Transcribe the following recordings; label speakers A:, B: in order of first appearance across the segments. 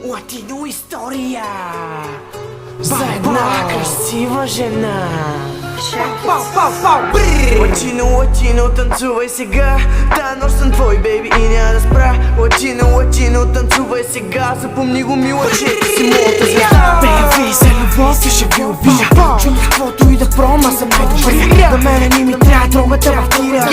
A: Латино история за една красива жена. Латино, танцувай сега. Та нощ съм твой, бейби, и няма да спра. Латино, танцувай сега. Запомни го, мила, че ти си моята звезда. Бейби, за любов ти ще ви убия. Чувството и да прома съм най-добрия. На мене не ми трябва другата вахтира.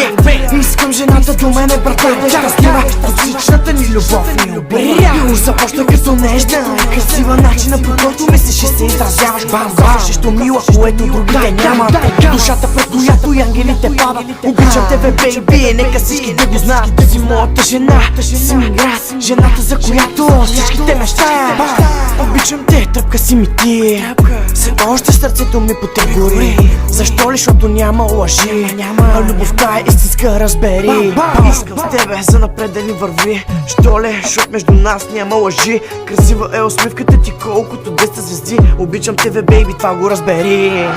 A: Искам жената до мене, брата, да щастлива. Токсичната ни любов ми обрия. И уж започна като нежна и красива начина, по който мислиш и се изразяваш. Бам-бам, също мила, което другите няма. Душата, пред която и ангелите падат. Обичам тебе, бейби, нека всички да го знаят. Ти си моята жена, ти си ми град, жената, за която всичките мечтаят. Обичам те, тръпка си ми ти. Все още сърцето ми потегори. Защо ли? Защото няма лъжи. А любовта е истинска, разбери. Искам с тебе за напред да ни върви. Що ли? Защото между нас няма лъжи. Красива е усмивката ти, колкото 200 звезди. Обичам тебе, бейби, това го разбери.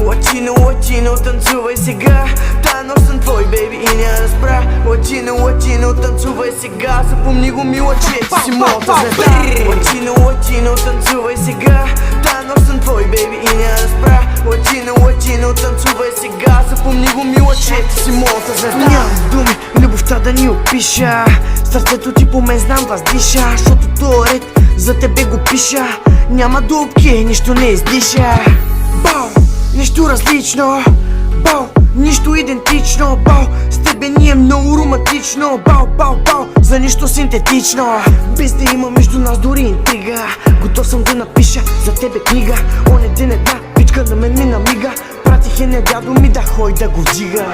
A: Латино, танцувай сега. Та нощ съм твой, бейби, и няма да спра. Латино, танцувай сега. Запомни го, мила, че ти си моята звезда. Латино, танцувай сега. Та нощ съм твой, бейби, и няма да спра. Латино, танцувай сега. Запомни го, мила, че ти си моята звезда. Нямам думи, любовта да ни опиша. Сърцето ти по мен знам въздиша. Защото този ред за тебе го пиша. Няма дупки, нищо не издиша. Бау, нищо различно. Бау, нищо идентично. Бау, с тебе ни е много романтично. Бау, за нищо синтетично. Без да има между нас дори интрига. Готов съм да напиша за тебе книга. Оня ден една пичка на мен ми намига. Пратих я на дядо ми да ходи да го вдига.